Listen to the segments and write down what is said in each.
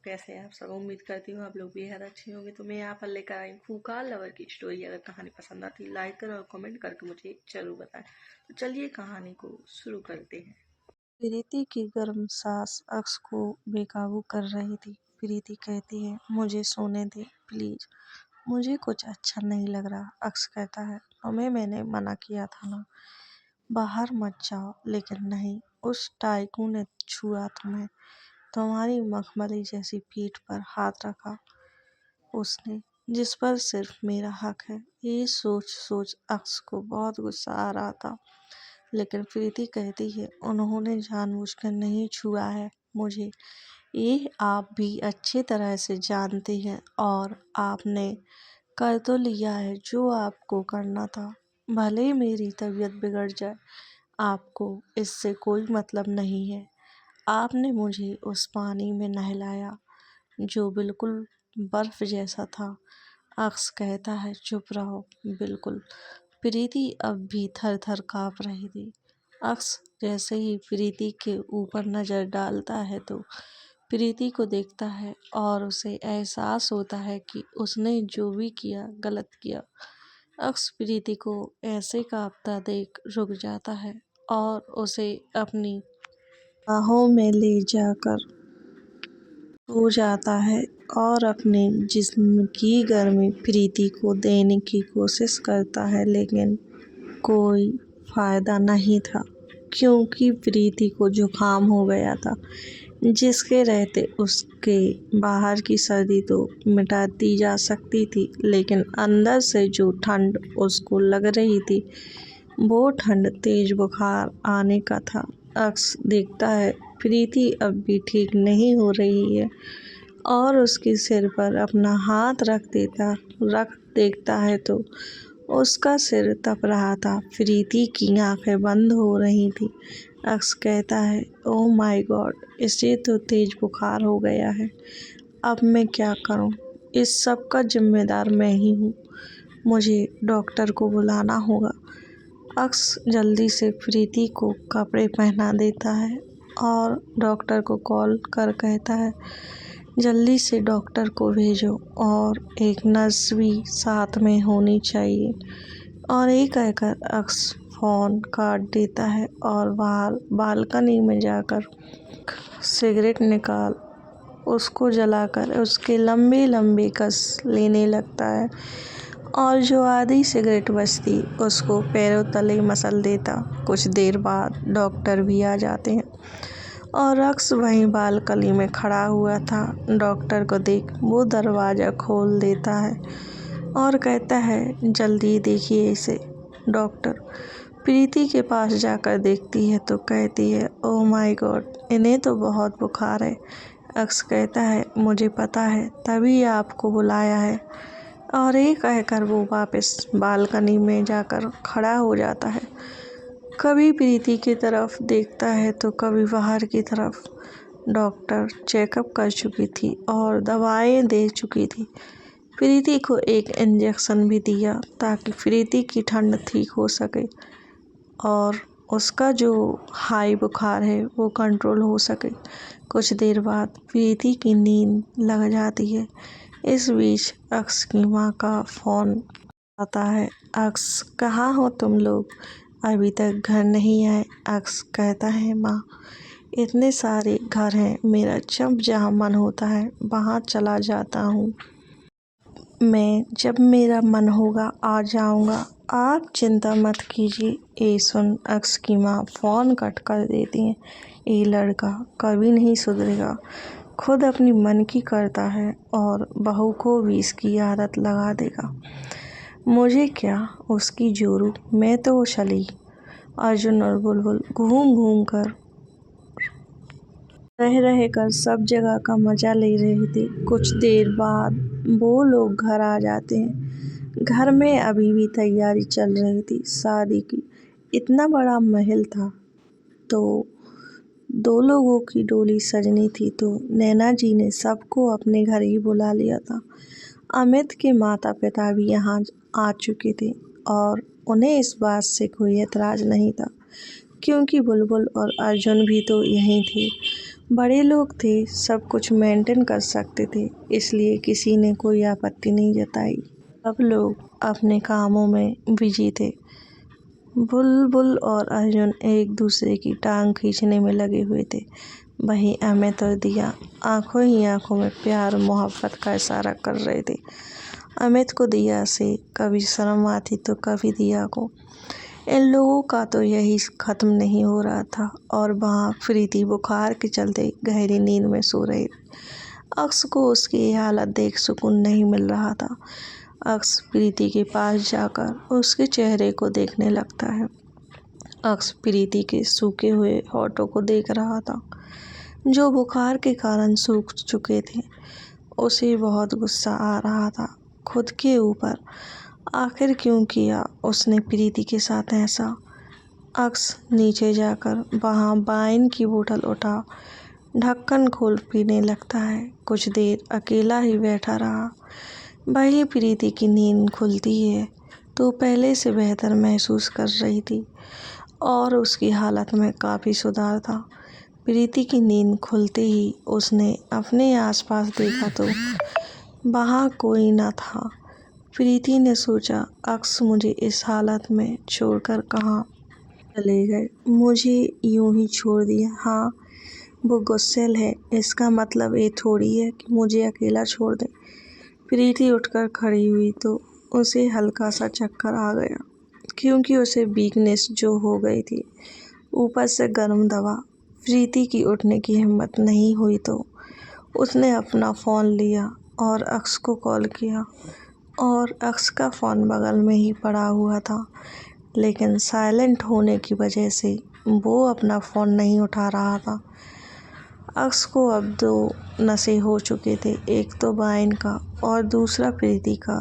कैसे हैं आप सब। उम्मीद करती हूँ आप लोग बेहद अच्छे होंगे। तो मैं यहाँ पर लेकर आई हूँ फूकाल लवर की स्टोरी। अगर कहानी पसंद आती लाइक करें और कमेंट करके मुझे जरूर बताएं। तो चलिए कहानी को शुरू करते हैं। प्रीति की गर्म सांस अक्स को बेकाबू कर रही थी। प्रीति कहती है, मुझे सोने दे प्लीज, मुझे कुछ अच्छा नहीं लग रहा। अक्स कहता है, तुम्हें मैंने मना किया था ना, बाहर मत जाओ। लेकिन नहीं, उस टाइकू ने छुआ तुम्हें, तुम्हारी मखमली जैसी पीठ पर हाथ रखा उसने, जिस पर सिर्फ मेरा हक है। ये सोच सोच अक्स को बहुत गुस्सा आ रहा था। लेकिन प्रीति कहती है, उन्होंने जानबूझकर नहीं छुआ है मुझे, ये आप भी अच्छी तरह से जानती हैं, और आपने कर तो लिया है जो आपको करना था। भले ही मेरी तबीयत बिगड़ जाए, आपको इससे कोई मतलब नहीं है। आपने मुझे उस पानी में नहलाया जो बिल्कुल बर्फ जैसा था। अक्स कहता है, चुप रहो बिल्कुल। प्रीति अब भी थर थर काँप रही थी। अक्स जैसे ही प्रीति के ऊपर नजर डालता है तो प्रीति को देखता है और उसे एहसास होता है कि उसने जो भी किया गलत किया। अक्स प्रीति को ऐसे कांपता देख रुक जाता है और उसे अपनी बाहों में ले जाकर सो जाता है और अपने जिस्म की गर्मी प्रीति को देने की कोशिश करता है, लेकिन कोई फायदा नहीं था, क्योंकि प्रीति को जुकाम हो गया था, जिसके रहते उसके बाहर की सर्दी तो मिटा दी जा सकती थी, लेकिन अंदर से जो ठंड उसको लग रही थी वो ठंड तेज बुखार आने का था। अक्स देखता है प्रीति अब भी ठीक नहीं हो रही है और उसके सिर पर अपना हाथ रख देखता है तो उसका सिर तप रहा था। प्रीति की आंखें बंद हो रही थी। अक्स कहता है, ओह माय गॉड, इसे तो तेज बुखार हो गया है। अब मैं क्या करूं? इस सब का जिम्मेदार मैं ही हूँ। मुझे डॉक्टर को बुलाना होगा। अक्स जल्दी से प्रीति को कपड़े पहना देता है और डॉक्टर को कॉल कर कहता है, जल्दी से डॉक्टर को भेजो और एक नर्स भी साथ में होनी चाहिए। और ये कहकर अक्स फोन काट देता है और बाहर बालकनी में जाकर सिगरेट निकाल उसको जलाकर उसके लंबे लंबे कस लेने लगता है और जो आधी सिगरेट बचती उसको पैरों तले मसल देता। कुछ देर बाद डॉक्टर भी आ जाते हैं और अक्स वहीं बालकनी में खड़ा हुआ था। डॉक्टर को देख वो दरवाज़ा खोल देता है और कहता है, जल्दी देखिए इसे। डॉक्टर प्रीति के पास जाकर देखती है तो कहती है, ओह माय गॉड, इन्हें तो बहुत बुखार है। अक्स कहता है, मुझे पता है, तभी आपको बुलाया है। और ये कहकर वो वापस बालकनी में जाकर खड़ा हो जाता है। कभी प्रीति की तरफ देखता है तो कभी बाहर की तरफ। डॉक्टर चेकअप कर चुकी थी और दवाएं दे चुकी थी। प्रीति को एक इंजेक्शन भी दिया ताकि प्रीति की ठंड ठीक हो सके और उसका जो हाई बुखार है वो कंट्रोल हो सके। कुछ देर बाद प्रीति की नींद लग जाती है। इस बीच अक्स की माँ का फ़ोन आता है। अक्स, कहाँ हो तुम लोग? अभी तक घर नहीं आए। अक्स कहता है, माँ, इतने सारे घर हैं, मेरा जब जहाँ मन होता है वहाँ चला जाता हूँ। मैं जब मेरा मन होगा आ जाऊँगा, आप चिंता मत कीजिए। ये सुन अक्स की माँ फ़ोन कट कर देती है। ये लड़का कभी नहीं सुधरेगा, खुद अपनी मन की करता है और बहू को भी इसकी आदत लगा देगा। मुझे क्या उसकी जोरू, मैं तो चली। अर्जुन और बुलबुल घूम घूम कर रह कर सब जगह का मजा ले रहे थे। कुछ देर बाद वो लोग घर आ जाते हैं। घर में अभी भी तैयारी चल रही थी शादी की। इतना बड़ा महल था तो 2 लोगों की डोली सजनी थी, तो नैना जी ने सबको अपने घर ही बुला लिया था। अमित के माता पिता भी यहाँ आ चुके थे और उन्हें इस बात से कोई एतराज़ नहीं था, क्योंकि बुलबुल और अर्जुन भी तो यहीं थे। बड़े लोग थे, सब कुछ मेंटेन कर सकते थे, इसलिए किसी ने कोई आपत्ति नहीं जताई। सब लोग अपने कामों में बिजी थे। बुलबुल और अर्जुन एक दूसरे की टांग खींचने में लगे हुए थे। वहीं अमित और दिया आंखों ही आंखों में प्यार मोहब्बत का इशारा कर रहे थे। अमित को दिया से कभी शर्म आती तो कभी दिया को। इन लोगों का तो यही खत्म नहीं हो रहा था और वहाँ प्रीति बुखार के चलते गहरी नींद में सो रही। अक्स को उसकी ये हालत देख सुकून नहीं मिल रहा था। अक्स प्रीति के पास जाकर उसके चेहरे को देखने लगता है। अक्स प्रीति के सूखे हुए होठों को देख रहा था जो बुखार के कारण सूख चुके थे। उसे बहुत गुस्सा आ रहा था खुद के ऊपर। आखिर क्यों किया उसने प्रीति के साथ ऐसा। अक्स नीचे जाकर वहाँ वाइन की बोतल उठा, ढक्कन खोल पीने लगता है। कुछ देर अकेला ही बैठा रहा। वही प्रीति की नींद खुलती है तो पहले से बेहतर महसूस कर रही थी और उसकी हालत में काफ़ी सुधार था। प्रीति की नींद खुलते ही उसने अपने आसपास देखा तो वहाँ कोई न था। प्रीति ने सोचा अक्स मुझे इस हालत में छोड़कर कहाँ चले गए, मुझे यूं ही छोड़ दिया। हाँ, वो गुस्सैल है, इसका मतलब ये थोड़ी है कि मुझे अकेला छोड़ दे। प्रीति उठकर खड़ी हुई तो उसे हल्का सा चक्कर आ गया क्योंकि उसे वीकनेस जो हो गई थी, ऊपर से गर्म दवा। प्रीति की उठने की हिम्मत नहीं हुई तो उसने अपना फ़ोन लिया और अक्स को कॉल किया और अक्स का फ़ोन बगल में ही पड़ा हुआ था, लेकिन साइलेंट होने की वजह से वो अपना फ़ोन नहीं उठा रहा था। अक्स को अब दो नशे हो चुके थे, एक तो वाइन का और दूसरा प्रीति का।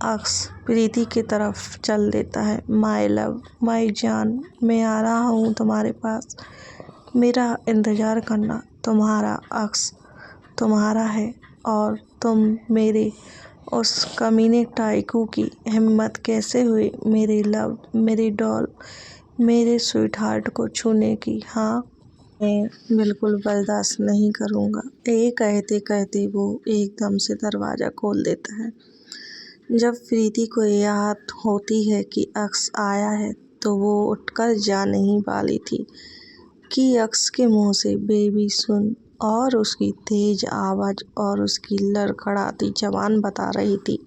अक्स प्रीति की तरफ चल देता है। माय लव, माय जान, मैं आ रहा हूँ तुम्हारे पास, मेरा इंतज़ार करना। तुम्हारा अक्स तुम्हारा है और तुम मेरे उस कमीने टाइकू की हिम्मत कैसे हुई मेरी लव, मेरी डॉल, मेरे स्वीट हार्ट को छूने की। हाँ, मैं बिल्कुल बर्दाश्त नहीं करूँगा। ये कहते कहते वो एकदम से दरवाज़ा खोल देता है। जब प्रीति को याद होती है कि अक्स आया है तो वो उठकर जा नहीं वाली थी कि अक्स के मुंह से बेबी सुन और उसकी तेज आवाज़ और उसकी लड़खड़ाती जबान बता रही थी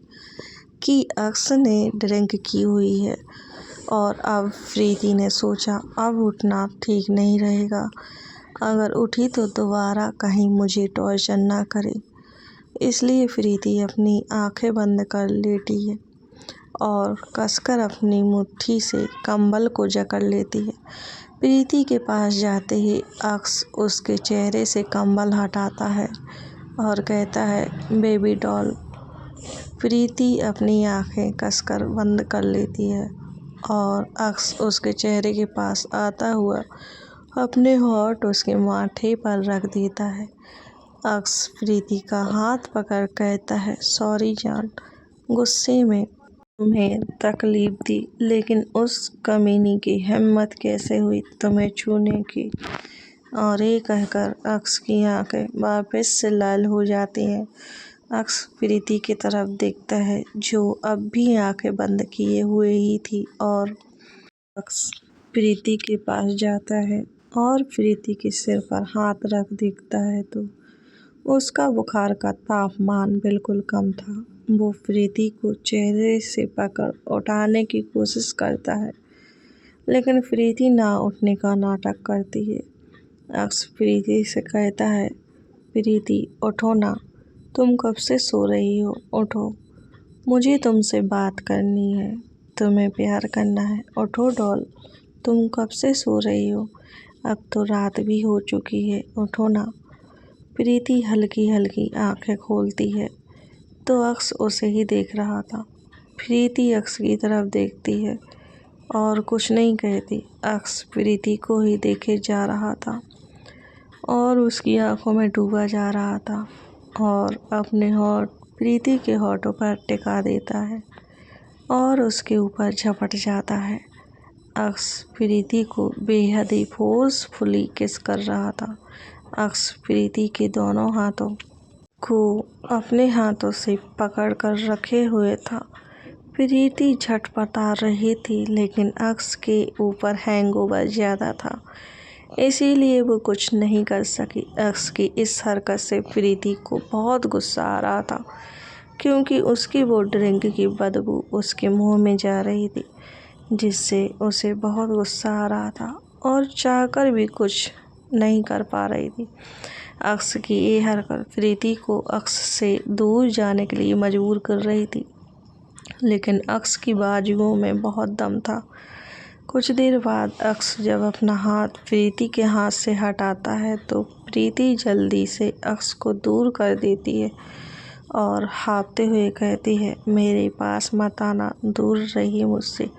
कि अक्स ने ड्रिंक की हुई है। और अब प्रीति ने सोचा अब उठना ठीक नहीं रहेगा। अगर उठी तो दोबारा कहीं मुझे टॉर्चर ना करे। इसलिए प्रीति अपनी आंखें बंद कर लेटी है और कसकर अपनी मुट्ठी से कंबल को जकड़ लेती है। प्रीति के पास जाते ही अक्स उसके चेहरे से कंबल हटाता है और कहता है बेबी डॉल। प्रीति अपनी आंखें कसकर बंद कर लेती है और अक्स उसके चेहरे के पास आता हुआ अपने होठ उसके माथे पर रख देता है। अक्स प्रीति का हाथ पकड़ कहता है सॉरी जान, गुस्से में तुम्हें तकलीफ दी, लेकिन उस कमीनी की हिम्मत कैसे हुई तुम्हें छूने की। और ये कहकर अक्स की आंखें वापस से लाल हो जाती हैं। अक्स प्रीति की तरफ देखता है जो अब भी आंखें बंद किए हुए ही थी और अक्स प्रीति के पास जाता है और प्रीति के सिर पर हाथ रख देखता है तो उसका बुखार का तापमान बिल्कुल कम था। वो प्रीति को चेहरे से पकड़ उठाने की कोशिश करता है लेकिन प्रीति ना उठने का नाटक करती है। अक्स प्रीति से कहता है प्रीति उठो ना, तुम कब से सो रही हो, उठो, मुझे तुमसे बात करनी है, तुम्हें प्यार करना है, उठो डॉल, तुम कब से सो रही हो, अब तो रात भी हो चुकी है, उठो ना। प्रीति हल्की हल्की आंखें खोलती है तो अक्स उसे ही देख रहा था। प्रीति अक्स की तरफ देखती है और कुछ नहीं कहती। अक्स प्रीति को ही देखे जा रहा था और उसकी आंखों में डूबा जा रहा था और अपने होठ प्रीति के होठों पर टिका देता है और उसके ऊपर झपट जाता है। अक्स प्रीति को बेहद ही फोर्सफुली किस कर रहा था। अक्स प्रीति के दोनों हाथों को अपने हाथों से पकड़ कर रखे हुए था। प्रीति झटपटा रही थी, लेकिन अक्स के ऊपर हैंगओवर ज़्यादा था, इसीलिए वो कुछ नहीं कर सकी। अक्स की इस हरकत से प्रीति को बहुत गुस्सा आ रहा था, क्योंकि उसकी वो ड्रिंक की बदबू उसके मुंह में जा रही थी, जिससे उसे बहुत गुस्सा आ रहा था और चाहकर भी कुछ नहीं कर पा रही थी। अक्स की ये हरकत प्रीति को अक्स से दूर जाने के लिए मजबूर कर रही थी, लेकिन अक्स की बाजुओं में बहुत दम था। कुछ देर बाद अक्स जब अपना हाथ प्रीति के हाथ से हटाता है तो प्रीति जल्दी से अक्स को दूर कर देती है और हाँफते हुए कहती है, मेरे पास मत आना, दूर रहिए मुझसे,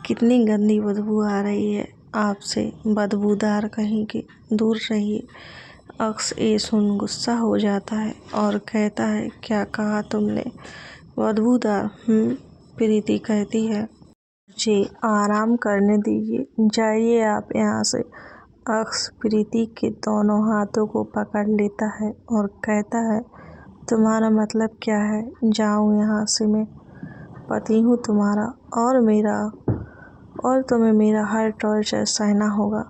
कितनी गंदी बदबू आ रही है आपसे, बदबूदार कहीं के, दूर रहिए। अक्स ये सुन गुस्सा हो जाता है और कहता है, क्या कहा तुमने, बदबूदार? प्रीति कहती है, मुझे आराम करने दीजिए, जाइए आप यहाँ से। अक्स प्रीति के दोनों हाथों को पकड़ लेता है और कहता है, तुम्हारा मतलब क्या है, जाऊँ यहाँ से मैं? पति हूँ तुम्हारा और मेरा, और तुम्हें मेरा हर टॉर्चर सहना होगा।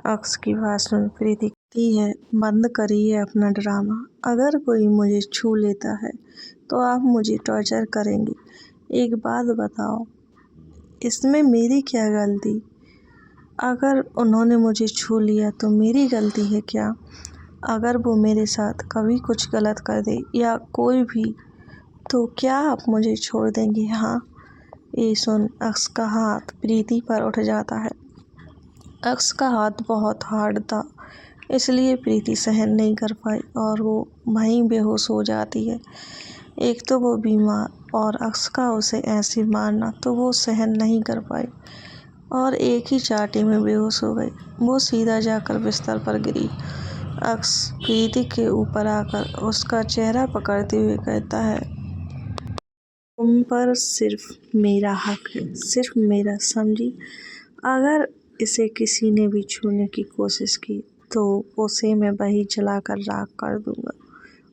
अक्स की बात सुन प्रीति कहती है, बंद करिए अपना ड्रामा, अगर कोई मुझे छू लेता है तो आप मुझे टॉर्चर करेंगे। एक बात बताओ, इसमें मेरी क्या गलती? अगर उन्होंने मुझे छू लिया तो मेरी गलती है क्या? अगर वो मेरे साथ कभी कुछ गलत कर दे या कोई भी, तो क्या आप मुझे छोड़ देंगे? हाँ। ये सुन अक्स का हाथ प्रीति पर उठ जाता है। अक्स का हाथ बहुत हार्ड था, इसलिए प्रीति सहन नहीं कर पाई और वो वहीं बेहोश हो जाती है। एक तो वो बीमार और अक्स का उसे ऐसे मारना तो वो सहन नहीं कर पाई और एक ही चाटी में बेहोश हो गई। वो सीधा जाकर बिस्तर पर गिरी। अक्स प्रीति के ऊपर आकर उसका चेहरा पकड़ते हुए कहता है, तुम पर सिर्फ मेरा हक है, सिर्फ मेरा, समझी? अगर इसे किसी ने भी छूने की कोशिश की तो उसे मैं वही जलाकर राख कर दूंगा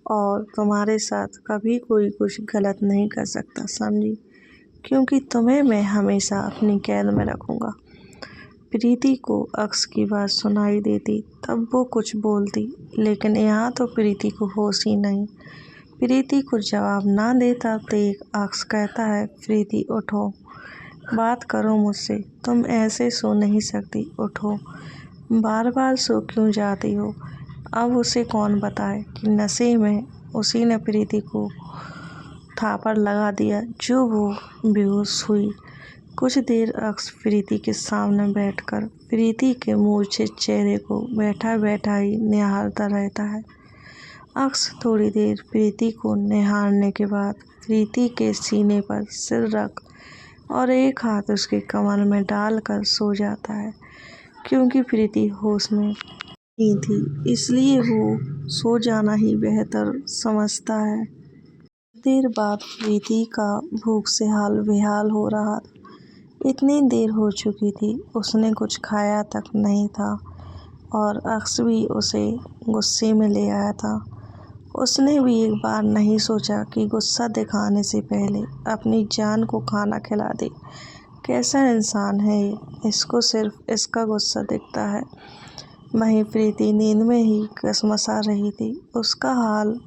और तुम्हारे साथ कभी कोई कुछ गलत नहीं कर सकता, समझी? क्योंकि तुम्हें मैं हमेशा अपनी कैद में रखूंगा। प्रीति को अक्स की बात सुनाई देती, तब वो कुछ बोलती, लेकिन यहाँ तो प्रीति को होश ही नहीं। प्रीति को जवाब ना देता देख अक्स कहता है, प्रीति उठो, बात करो मुझसे, तुम ऐसे सो नहीं सकती, उठो, बार बार सो क्यों जाती हो? अब उसे कौन बताए कि नशे में उसी ने प्रीति को थापड़ लगा दिया, जो वो बेहोश हुई। कुछ देर अक्स प्रीति के सामने बैठकर प्रीति के मूर्छित चेहरे को बैठा बैठा ही निहारता रहता है। अक्स थोड़ी देर प्रीति को निहारने के बाद प्रीति के सीने पर सिर रख और एक हाथ उसके कमर में डालकर सो जाता है। क्योंकि प्रीति होश में नहीं थी, इसलिए वो सो जाना ही बेहतर समझता है। देर बाद प्रीति का भूख से हाल बेहाल हो रहा था। इतनी देर हो चुकी थी, उसने कुछ खाया तक नहीं था और अक्स भी उसे गुस्से में ले आया था। उसने भी एक बार नहीं सोचा कि गुस्सा दिखाने से पहले अपनी जान को खाना खिला दे। कैसा इंसान है ये, इसको सिर्फ इसका गुस्सा दिखता है। वहीं प्रीति नींद में ही कसमसा रही थी। उसका हाल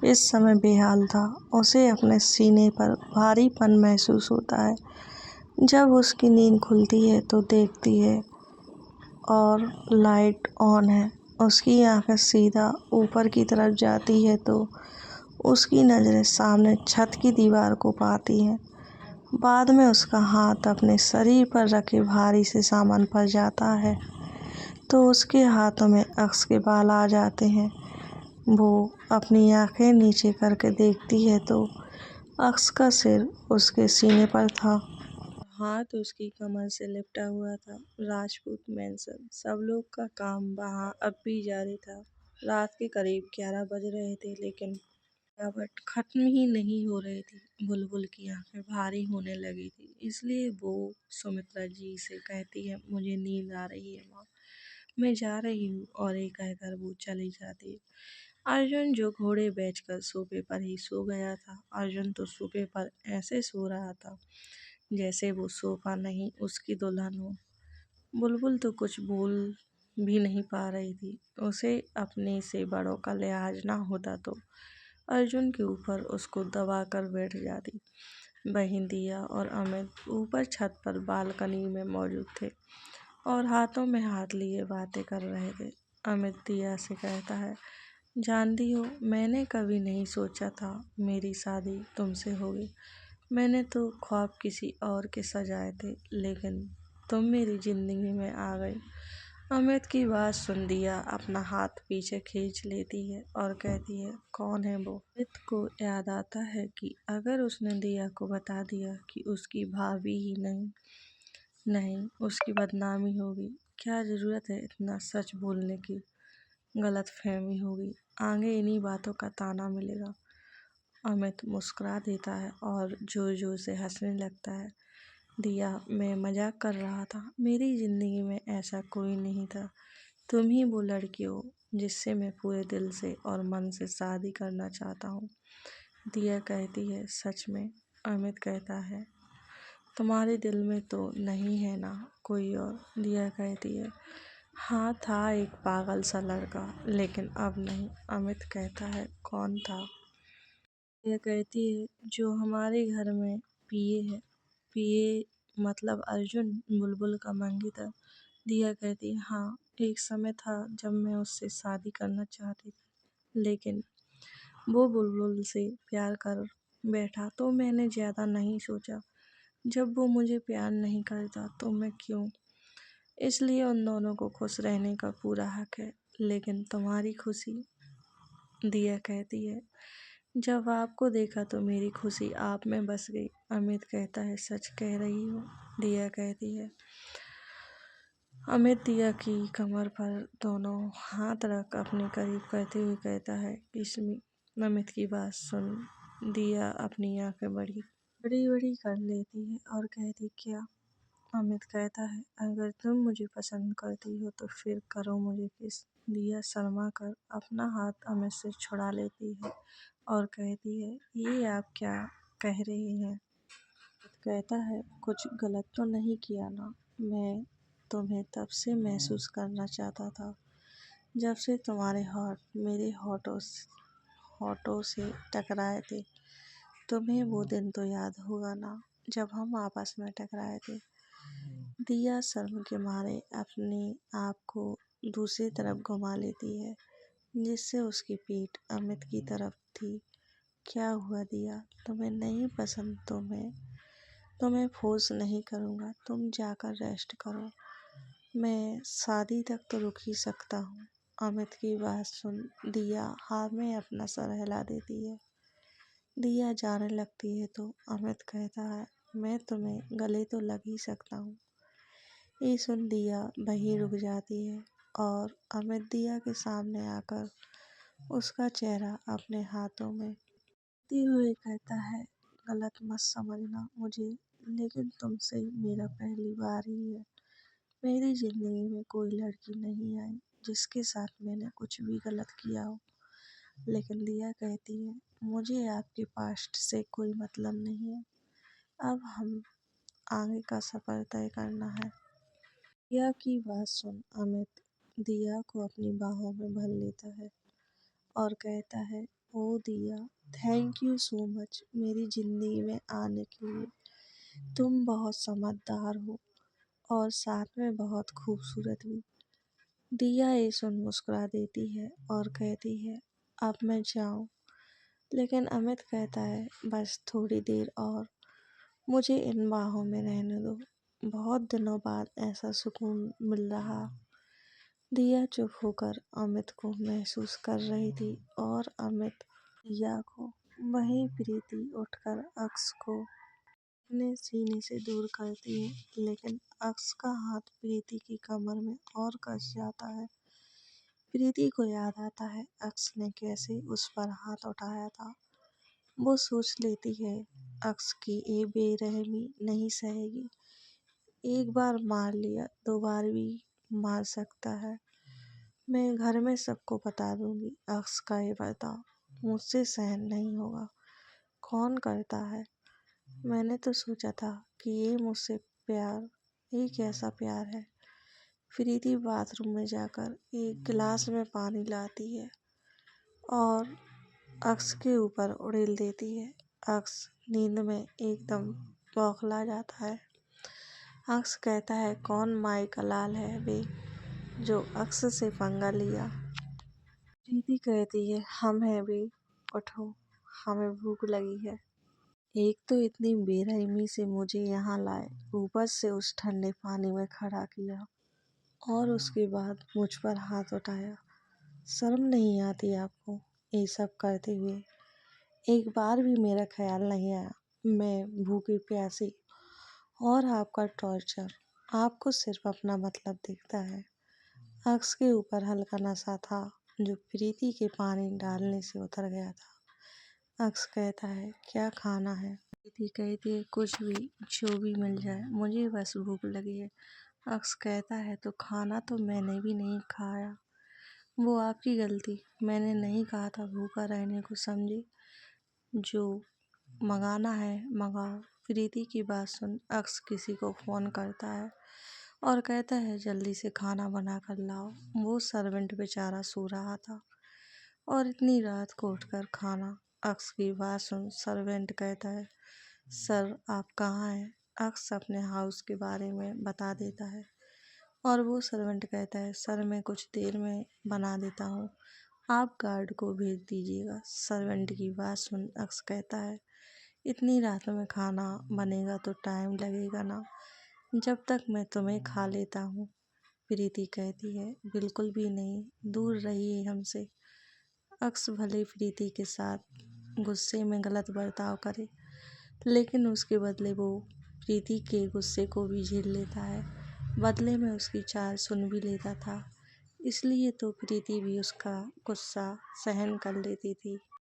इस समय बेहाल था। उसे अपने सीने पर भारीपन महसूस होता है। जब उसकी नींद खुलती है तो देखती है और लाइट ऑन है। उसकी आंखें सीधा ऊपर की तरफ जाती है तो उसकी नज़रें सामने छत की दीवार को पाती हैं। बाद में उसका हाथ अपने शरीर पर रखे भारी से सामान पर जाता है तो उसके हाथों में अक्स के बाल आ जाते हैं। वो अपनी आंखें नीचे करके देखती है तो अक्स का सिर उसके सीने पर था, हाथ उसकी कमर से लिपटा हुआ था। राजपूत मैंसन, सब लोग का काम वहाँ अब भी जारी था। रात के करीब 11 बज रहे थे, लेकिन थकावट खत्म ही नहीं हो रही थी। बुलबुल की आंखें भारी होने लगी थी, इसलिए वो सुमित्रा जी से कहती है, मुझे नींद आ रही है माँ, मैं जा रही हूँ, और ये कहकर वो चली जाती है। अर्जुन, जो घोड़े बेचकर सोफे पर ही सो गया था, अर्जुन तो सोफे पर ऐसे सो रहा था जैसे वो सोफा नहीं उसकी दुल्हन हो। बुलबुल तो कुछ बोल भी नहीं पा रही थी। उसे अपने से बड़ों का लिहाज ना होता तो अर्जुन के ऊपर उसको दबा कर बैठ जाती। बहन दिया और अमित ऊपर छत पर बालकनी में मौजूद थे और हाथों में हाथ लिए बातें कर रहे थे। अमित दिया से कहता है, जानती हो, मैंने कभी नहीं सोचा था मेरी शादी तुमसे होगी। मैंने तो ख्वाब किसी और के सजाए थे, लेकिन तुम मेरी जिंदगी में आ गई। अमित की बात सुन दिया अपना हाथ पीछे खींच लेती है और कहती है, कौन है वो? अमित को याद आता है कि अगर उसने दिया को बता दिया कि उसकी भाभी ही नहीं, उसकी बदनामी होगी। क्या ज़रूरत है इतना सच बोलने की? गलत फहमी होगी, आगे इन्हीं बातों का ताना मिलेगा। अमित मुस्कुरा देता है और जोर जोर से हंसने लगता है। दिया, मैं मजाक कर रहा था। मेरी ज़िंदगी में ऐसा कोई नहीं था। तुम ही वो लड़की हो जिससे मैं पूरे दिल से और मन से शादी करना चाहता हूँ। दिया कहती है, सच में? अमित कहता है, तुम्हारे दिल में तो नहीं है ना कोई और? दिया कहती है, हाँ था एक पागल सा लड़का, लेकिन अब नहीं। अमित कहता है, कौन था? दिया कहती है, जो हमारे घर में पिए है। पिए मतलब अर्जुन, बुलबुल का मंगेतर। दिया कहती है, हाँ, एक समय था जब मैं उससे शादी करना चाहती थी, लेकिन वो बुलबुल से प्यार कर बैठा तो मैंने ज़्यादा नहीं सोचा। जब वो मुझे प्यार नहीं करता तो मैं क्यों? इसलिए उन दोनों को खुश रहने का पूरा हक है। लेकिन तुम्हारी खुशी? दिया कहती है, जब आपको देखा तो मेरी खुशी आप में बस गई। अमित कहता है, सच कह रही हो? दिया कहती है। अमित दिया की कमर पर दोनों हाथ रख अपने करीब करते हुए कहता है, किस्मी। अमित की बात सुन दिया अपनी आंखें बड़ी बड़ी बड़ी कर लेती है और कहती, क्या? अमित कहता है, अगर तुम मुझे पसंद करती हो तो फिर करो मुझे किस। दिया शर्मा कर अपना हाथ अमित से छुड़ा लेती है और कहती है, ये आप क्या कह रहे हैं? कहता है, कुछ गलत तो नहीं किया ना? मैं तुम्हें तब से महसूस करना चाहता था जब से तुम्हारे होठ मेरे होठों से टकराए थे। तुम्हें वो दिन तो याद होगा ना जब हम आपस में टकराए थे? दिया शर्म के मारे अपने आप को दूसरी तरफ घुमा लेती है, जिससे उसकी पीठ अमित की तरफ थी। क्या हुआ दिया? तुम्हें नहीं पसंद तो मैं तुम्हें फोर्स नहीं करूँगा। तुम जाकर रेस्ट करो। मैं शादी तक तो रुक ही सकता हूँ। अमित की बात सुन दिया हाँ में अपना सर हिला देती है। दिया जाने लगती है तो अमित कहता है, मैं तुम्हें गले तो लग ही सकता हूँ। ये सुन दिया वहीं रुक जाती है और अमित दिया के सामने आकर उसका चेहरा अपने हाथों में लेते हुए कहता है, गलत मत समझना मुझे, लेकिन तुमसे मेरा पहली बार ही है। मेरी जिंदगी में कोई लड़की नहीं आई जिसके साथ मैंने कुछ भी गलत किया हो। लेकिन दिया कहती है, मुझे आपके पास्ट से कोई मतलब नहीं है। अब हम आगे का सफर तय करना है। दिया की बात सुन अमित दिया को अपनी बाहों में भर लेता है और कहता है, ओ दिया, थैंक यू सो मच मेरी ज़िंदगी में आने के लिए। तुम बहुत समझदार हो और साथ में बहुत खूबसूरत भी। दिया ये सुन मुस्कुरा देती है और कहती है, अब मैं जाऊँ? लेकिन अमित कहता है, बस थोड़ी देर और, मुझे इन बाहों में रहने दो। बहुत दिनों बाद ऐसा सुकून मिल रहा। दिया चुप होकर अमित को महसूस कर रही थी और अमित दिया को। वहीं प्रीति उठकर अक्स को अपने सीने से दूर करती है, लेकिन अक्स का हाथ प्रीति की कमर में और कस जाता है। प्रीति को याद आता है अक्स ने कैसे उस पर हाथ उठाया था। वो सोच लेती है, अक्स की ये बेरहमी नहीं सहेगी। एक बार मार लिया, दो बार भी मार सकता है। मैं घर में सबको बता दूंगी अक्स का ये बर्ताव मुझसे सहन नहीं होगा। कौन करता है? मैंने तो सोचा था कि ये मुझसे प्यार, ये कैसा प्यार है। प्रीति बाथरूम में जाकर एक गिलास में पानी लाती है और अक्स के ऊपर उड़ेल देती है। अक्स नींद में एकदम बौखला जाता है। अक्स कहता है, कौन माई का लाल है बे जो अक्स से पंगा लिया। प्रीति कहती है, हम हैं बे, उठो, हमें भूख लगी है। एक तो इतनी बेरहमी से मुझे यहाँ लाए, ऊपर से उस ठंडे पानी में खड़ा किया और उसके बाद मुझ पर हाथ उठाया। शर्म नहीं आती आपको ये सब करते हुए? एक बार भी मेरा ख्याल नहीं आया मैं भूखी प्यासी और आपका टॉर्चर। आपको सिर्फ अपना मतलब दिखता है। अक्स के ऊपर हल्का नशा था जो प्रीति के पानी डालने से उतर गया था। अक्स कहता है, क्या खाना है? प्रीति कहती है, कुछ भी, जो भी मिल जाए, मुझे बस भूख लगी है। अक्स कहता है, तो खाना तो मैंने भी नहीं खाया। वो आपकी गलती, मैंने नहीं कहा था भूखा रहने को, समझी? जो मंगाना है मंगाओ। प्रीति की बात सुन अक्स किसी को फ़ोन करता है और कहता है, जल्दी से खाना बना कर लाओ। वो सर्वेंट बेचारा सो रहा था और इतनी रात को उठकर खाना। अक्स की बात सुन सर्वेंट कहता है, सर आप कहाँ हैं? अक्स अपने हाउस के बारे में बता देता है और वो सर्वेंट कहता है, सर मैं कुछ देर में बना देता हूँ, आप गार्ड को भेज दीजिएगा। सर्वेंट की बात सुन अक्स कहता है, इतनी रात में खाना बनेगा तो टाइम लगेगा ना, जब तक मैं तुम्हें खा लेता हूँ। प्रीति कहती है, बिल्कुल भी नहीं, दूर रहिए हमसे। अक्स भले प्रीति के साथ गुस्से में गलत बर्ताव करे, लेकिन उसके बदले वो प्रीति के गुस्से को भी झेल लेता है। बदले में उसकी चाल सुन भी लेता था, इसलिए तो प्रीति भी उसका गुस्सा सहन कर लेती थी।